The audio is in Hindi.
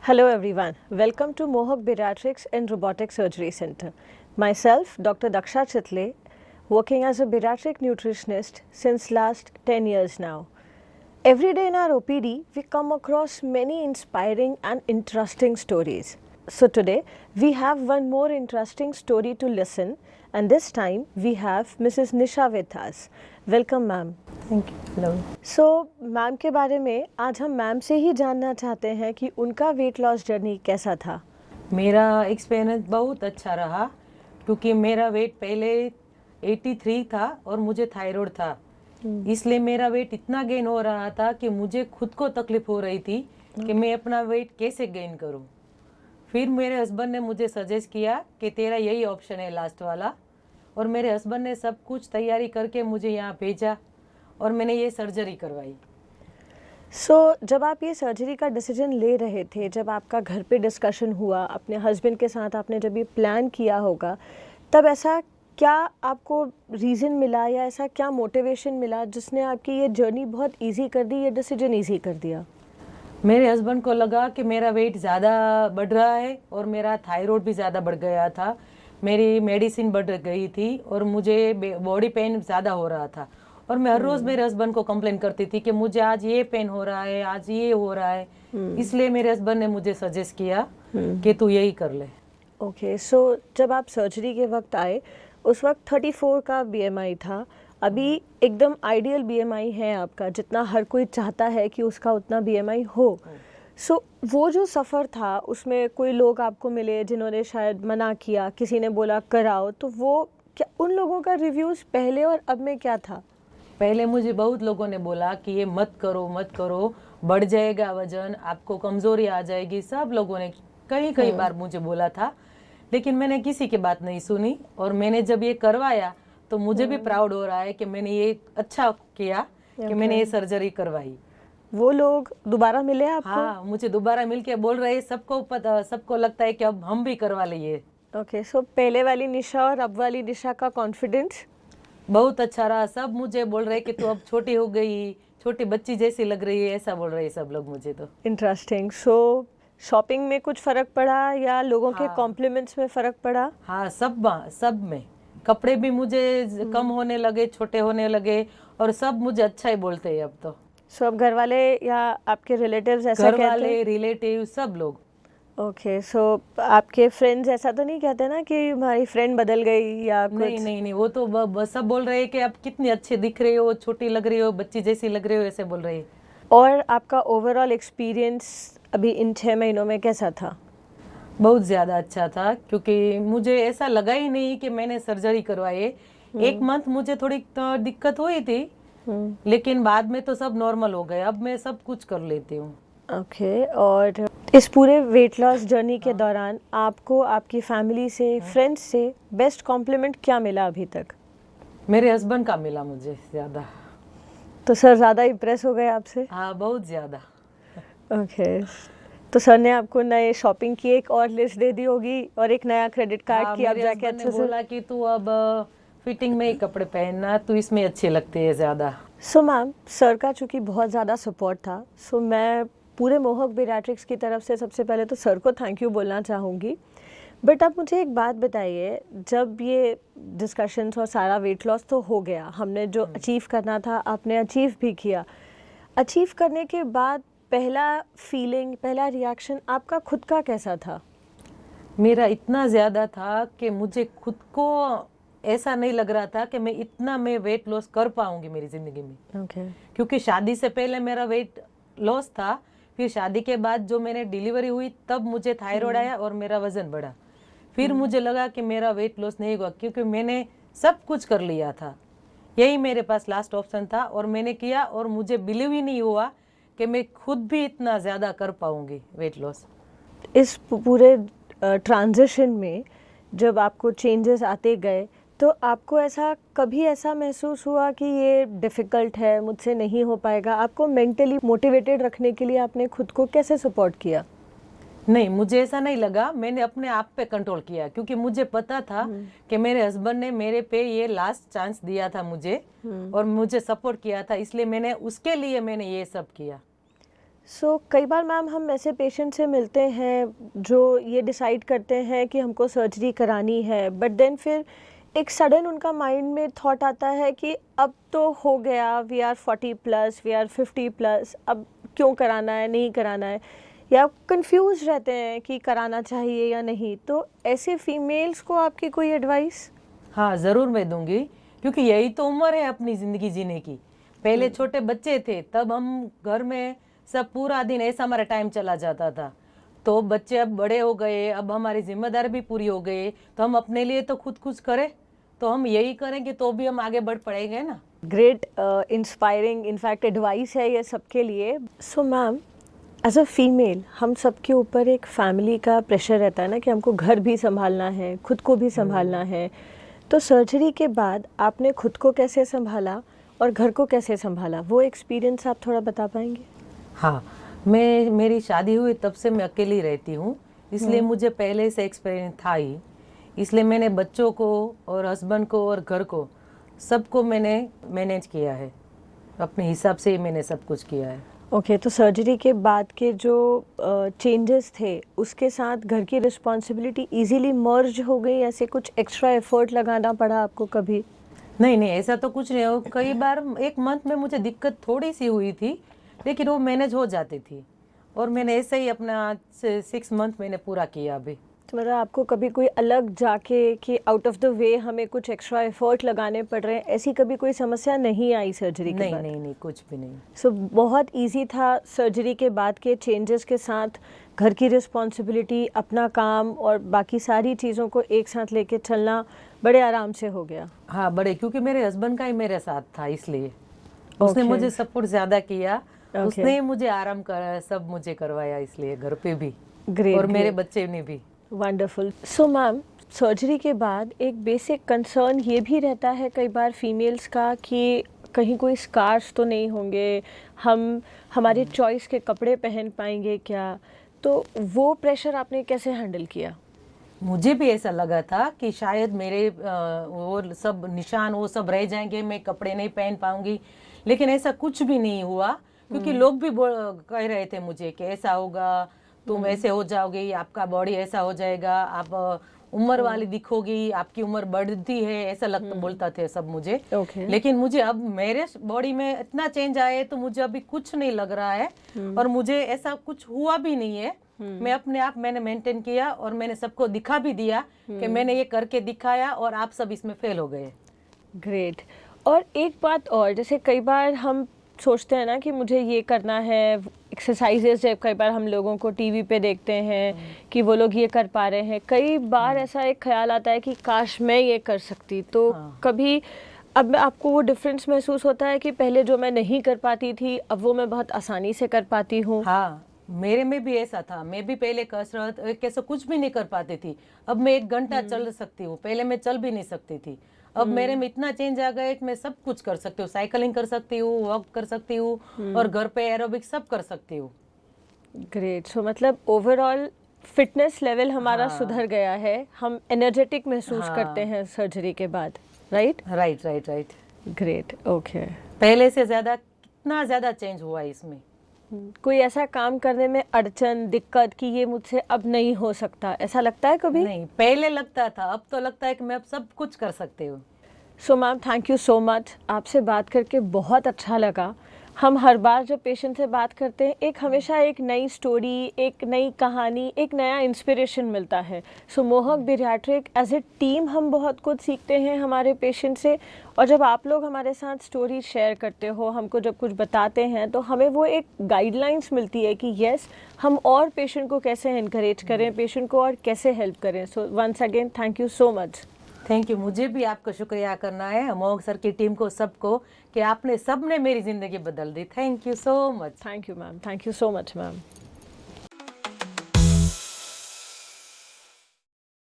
Hello everyone, welcome to Mohawk Bariatrics and Robotic Surgery Center. Myself, Dr. Daksha Chitle, working as a bariatric nutritionist since last 10 years now. Every day in our OPD, we come across many inspiring and interesting stories. So today, we have one more interesting story to listen, and this time we have Mrs. Nisha with us. Welcome ma'am. Thank you. Hello. So ma'am के बारे में आज हम मैम से ही जानना चाहते हैं कि उनका वेट लॉस जर्नी कैसा था। मेरा एक्सपीरियंस बहुत अच्छा रहा क्योंकि मेरा वेट पहले 83 था और मुझे थायराइड था, इसलिए मेरा वेट इतना गेन हो रहा था कि मुझे खुद को तकलीफ हो रही थी कि मैं अपना वेट कैसे गेन करूं। फिर मेरे हस्बैंड ने मुझे सजेस्ट किया कि तेरा यही ऑप्शन है लास्ट वाला, और मेरे हस्बैंड ने सब कुछ तैयारी करके मुझे यहाँ भेजा और मैंने ये सर्जरी करवाई। जब आप ये सर्जरी का डिसीजन ले रहे थे, जब आपका घर पे डिस्कशन हुआ अपने हस्बैंड के साथ, आपने जब ये प्लान किया होगा, तब ऐसा क्या आपको रीज़न मिला या ऐसा क्या मोटिवेशन मिला जिसने आपकी ये जर्नी बहुत ईजी कर दी, ये डिसीजन ईजी कर दिया? मेरे हस्बैंड को लगा कि मेरा वेट ज़्यादा बढ़ रहा है और मेरा थायराइड भी ज़्यादा बढ़ गया था, मेरी मेडिसिन बढ़ गई थी और मुझे बॉडी पेन ज़्यादा हो रहा था। और मैं हर रोज़ मेरे हस्बैंड को कंप्लेन करती थी कि मुझे आज ये पेन हो रहा है, आज ये हो रहा है। इसलिए मेरे हस्बैंड ने मुझे सजेस्ट किया कि तू यही कर ले। ओके, सो जब आप सर्जरी के वक्त आए, उस वक्त 34 का BMI था। अभी एकदम आइडियल BMI है आपका, जितना हर कोई चाहता है कि उसका उतना BMI हो। सो वो जो सफ़र था, उसमें कोई लोग आपको मिले जिन्होंने शायद मना किया, किसी ने बोला कराओ, तो वो क्या उन लोगों का रिव्यूज़ पहले और अब में क्या था? पहले मुझे बहुत लोगों ने बोला कि ये मत करो, बढ़ जाएगा वजन, आपको कमज़ोरी आ जाएगी। सब लोगों ने कई बार मुझे बोला था, लेकिन मैंने किसी की बात नहीं सुनी। और मैंने जब ये करवाया तो मुझे भी प्राउड हो रहा है कि मैंने ये अच्छा किया कि मैंने ये सर्जरी करवाई। वो लोग दोबारा मिले आपको? हाँ, मुझे दोबारा मिलके बोल रहे हैं, सबको लगता है कि अब हम भी करवा लिए। ओके, सो पहले वाली निशा और अब वाली निशा का कॉन्फिडेंस बहुत अच्छा रहा। सब मुझे बोल रहे कि तू अब छोटी हो गई, छोटी बच्ची जैसी लग रही है, ऐसा बोल रहे हैं सब लोग मुझे। तो इंटरेस्टिंग। सो शॉपिंग में कुछ फ़र्क पड़ा या लोगों के कॉम्प्लीमेंट्स में फ़र्क पड़ा? हाँ, सब में कपड़े भी मुझे कम होने लगे, छोटे होने लगे, और सब मुझे अच्छा ही बोलते हैं अब तो। सो अब घर वाले या आपके रिलेटिव्स ऐसा घर कहते वाले, हैं? रिलेटिव, सब लोग। ओके, सो आपके फ्रेंड्स ऐसा तो नहीं कहते ना कि हमारी फ्रेंड बदल गई या कुछ? नहीं, वो तो सब बोल रहे हैं कि आप कितनी अच्छी दिख रही हो, छोटी लग रही हो, बच्ची जैसी लग रही हो, ऐसे बोल रहे हैं। और आपका ओवरऑल एक्सपीरियंस अभी इन 6 महीनों में कैसा था? बहुत ज़्यादा अच्छा था, क्योंकि मुझे ऐसा लगा ही नहीं कि मैंने सर्जरी करवाई है। 1 मंथ मुझे थोड़ी दिक्कत हुई थी, लेकिन बाद में तो सब नॉर्मल हो गए। अब मैं सब कुछ कर लेती हूँ। ओके, और इस पूरे वेट लॉस जर्नी के दौरान आपको आपकी फैमिली से, फ्रेंड्स से बेस्ट कॉम्प्लीमेंट क्या मिला अभी तक? मेरे हस्बैंड का मिला मुझे ज़्यादा। तो सर ज़्यादा इम्प्रेस हो गए आपसे? हाँ, बहुत ज़्यादा। ओके, तो सर ने आपको नए शॉपिंग की एक और लिस्ट दे दी होगी और एक नया क्रेडिट कार्ड हाँ, की आप मेरे जाके हस्बैंड ने अच्छे से। बोला कि तू अब फिटिंग में ही कपड़े पहनना, तू इसमें अच्छे लगते हैं ज़्यादा। सो मैम, सर का चूँकि बहुत ज़्यादा सपोर्ट था, सो मैं पूरे मोहक बेरियाट्रिक्स की तरफ से सबसे पहले तो सर को थैंक यू बोलना चाहूँगी। बट आप मुझे एक बात बताइए, जब ये डिस्कशंस और सारा वेट लॉस तो हो गया, हमने जो अचीव करना था आपने अचीव भी किया, अचीव करने के बाद पहला फीलिंग, पहला रिएक्शन आपका खुद का कैसा था? मेरा इतना ज़्यादा था कि मुझे खुद को ऐसा नहीं लग रहा था कि मैं वेट लॉस कर पाऊंगी मेरी ज़िंदगी में। ओके, क्योंकि शादी से पहले मेरा वेट लॉस था, फिर शादी के बाद जो मैंने डिलीवरी हुई तब मुझे थायराइड आया और मेरा वज़न बढ़ा। फिर मुझे लगा कि मेरा वेट लॉस नहीं हुआ, क्योंकि मैंने सब कुछ कर लिया था। यही मेरे पास लास्ट ऑप्शन था और मैंने किया, और मुझे बिलीव ही नहीं हुआ कि मैं खुद भी इतना ज़्यादा कर पाऊंगी वेट लॉस। इस पूरे ट्रांजिशन में जब आपको चेंजेस आते गए, तो आपको ऐसा कभी ऐसा महसूस हुआ कि ये डिफ़िकल्ट है, मुझसे नहीं हो पाएगा? आपको मेंटली मोटिवेटेड रखने के लिए आपने खुद को कैसे सपोर्ट किया? नहीं, मुझे ऐसा नहीं लगा। मैंने अपने आप पे कंट्रोल किया, क्योंकि मुझे पता था कि मेरे हस्बैंड ने मेरे पे ये लास्ट चांस दिया था मुझे, और मुझे सपोर्ट किया था, इसलिए उसके लिए मैंने ये सब किया। सो कई बार मैम हम ऐसे पेशेंट से मिलते हैं जो ये डिसाइड करते हैं कि हमको सर्जरी करानी है, बट देन फिर एक सडन उनका माइंड में थॉट आता है कि अब तो हो गया, we are 40 plus, we are 50 plus, अब क्यों कराना है, नहीं कराना है, या कंफ्यूज रहते हैं कि कराना चाहिए या नहीं। तो ऐसे फीमेल्स को आपकी कोई एडवाइस? हाँ, ज़रूर मैं दूंगी, क्योंकि यही तो उम्र है अपनी ज़िंदगी जीने की। पहले छोटे बच्चे थे तब हम घर में सब पूरा दिन ऐसा हमारा टाइम चला जाता था। तो बच्चे अब बड़े हो गए, अब हमारी जिम्मेदारी भी पूरी हो गई, तो हम अपने लिए तो खुद कुछ करें, तो हम यही करेंगे तो भी हम आगे बढ़ पड़ेंगे ना। ग्रेट इंस्पायरिंग इनफैक्ट एडवाइस है ये सबके लिए। So ma'am, as a female हम सबके ऊपर एक फैमिली का प्रेशर रहता है ना कि हमको घर भी संभालना है, खुद को भी संभालना है। तो सर्जरी के बाद आपने खुद को कैसे संभाला और घर को कैसे संभाला, वो एक्सपीरियंस आप थोड़ा बता पाएंगे? हाँ, मेरी शादी हुई तब से मैं अकेली रहती हूँ, इसलिए मुझे पहले से एक्सपीरियंस था ही। इसलिए मैंने बच्चों को और हस्बैंड को और घर को सबको मैंने मैनेज किया है, अपने हिसाब से ही मैंने सब कुछ किया है। ओके, तो सर्जरी के बाद के जो चेंजेस थे उसके साथ घर की रिस्पॉन्सिबिलिटी इजीली मर्ज हो गई, ऐसे कुछ एक्स्ट्रा एफर्ट लगाना पड़ा आपको कभी? नहीं नहीं, ऐसा तो कुछ नहीं हो। कई बार एक मंथ में मुझे दिक्कत थोड़ी सी हुई थी, लेकिन वो मैनेज हो जाती थी, और मैंने ऐसे ही अपना 6 मंथ मैंने पूरा किया अभी। तो मतलब आपको कभी कोई अलग जाके कि आउट ऑफ द वे हमें कुछ एक्स्ट्रा एफर्ट लगाने पड़ रहे हैं, ऐसी कभी कोई समस्या नहीं आई सर्जरी के नहीं बाद? नहीं नहीं, कुछ भी नहीं। सो बहुत इजी था सर्जरी के बाद के चेंजेस के साथ घर की रिस्पॉन्सिबिलिटी, अपना काम और बाकी सारी चीज़ों को एक साथ लेके चलना बड़े आराम से हो गया? हाँ, बड़े, क्योंकि मेरे हस्बैंड का ही मेरे साथ था, इसलिए उसने मुझे सपोर्ट ज्यादा किया। उसने मुझे आराम कर सब मुझे करवाया, इसलिए घर पे भी ग्रेट, और मेरे बच्चे ने भी। वंडरफुल। सो मैम, सर्जरी के बाद एक बेसिक कंसर्न ये भी रहता है कई बार फीमेल्स का कि कहीं कोई स्कार्स तो नहीं होंगे, हम हमारी चॉइस के कपड़े पहन पाएंगे क्या? तो वो प्रेशर आपने कैसे हैंडल किया? मुझे भी ऐसा लगा था कि शायद मेरे वो सब निशान वो सब रह जाएंगे, मैं कपड़े नहीं पहन पाऊंगी, लेकिन ऐसा कुछ भी नहीं हुआ, क्योंकि लोग भी कह रहे थे मुझे कि ऐसा होगा, तुम ऐसे हो जाओगी, आपका बॉडी ऐसा हो जाएगा, आप उम्र वाली दिखोगी, आपकी उम्र बढ़ती है, ऐसा बोलता थे सब मुझे। लेकिन मुझे अब मेरे बॉडी में इतना चेंज आया है, तो मुझे अभी कुछ नहीं लग रहा है, और मुझे ऐसा कुछ हुआ भी नहीं है। मैं अपने आप मैंने मेंटेन किया, और मैंने सबको दिखा भी दिया कि मैंने ये करके दिखाया, और आप सब इसमें फेल हो गए। ग्रेट। और एक बात और, जैसे कई बार हम सोचते हैं ना कि मुझे ये करना है, एक्सरसाइजेस जब कई बार हम लोगों को टीवी पे देखते हैं कि वो लोग ये कर पा रहे हैं, कई बार ऐसा एक ख्याल आता है कि काश मैं ये कर सकती। तो कभी अब आपको वो डिफरेंस महसूस होता है कि पहले जो मैं नहीं कर पाती थी अब वो मैं बहुत आसानी से कर पाती हूँ? हाँ, मेरे में भी ऐसा था। मैं भी पहले कसरत कैसे कुछ भी नहीं कर पाती थी, अब मैं 1 घंटा चल सकती हूँ, पहले मैं चल भी नहीं सकती थी। अब मेरे में इतना चेंज आ गया कि मैं सब कुछ कर सकती हूँ, साइकिलिंग कर सकती हूँ, वॉक कर सकती हूँ, और घर पे एरोबिक्स सब कर सकती हूँ। ग्रेट। सो मतलब ओवरऑल फिटनेस लेवल हमारा सुधर गया है, हम एनर्जेटिक महसूस करते हैं सर्जरी के बाद, right? Right right right. Great, okay. पहले से ज्यादा कितना ज्यादा चेंज हुआ है इसमें। कोई ऐसा काम करने में अड़चन, दिक्कत कि ये मुझसे अब नहीं हो सकता, ऐसा लगता है कभी? नहीं, पहले लगता था, अब तो लगता है कि मैं अब सब कुछ कर सकती हूँ। So ma'am, thank you so much, आपसे बात करके बहुत अच्छा लगा। हम हर बार जब पेशेंट से बात करते हैं एक हमेशा एक नई स्टोरी, एक नई कहानी, एक नया इंस्पिरेशन मिलता है। सो मोहक बैरिएट्रिक एज ए टीम हम बहुत कुछ सीखते हैं हमारे पेशेंट से, और जब आप लोग हमारे साथ स्टोरी शेयर करते हो, हमको जब कुछ बताते हैं, तो हमें वो एक गाइडलाइंस मिलती है कि यस, हम और पेशेंट को कैसे इनकरेज करें, पेशेंट को और कैसे हेल्प करें। So once again thank you so much. Thank you. मुझे भी आपका शुक्रिया करना है, मोहक सर की टीम को, सबको, कि आपने सबने मेरी ज़िंदगी बदल दी। Thank you so much. Thank you ma'am, thank you so much ma'am.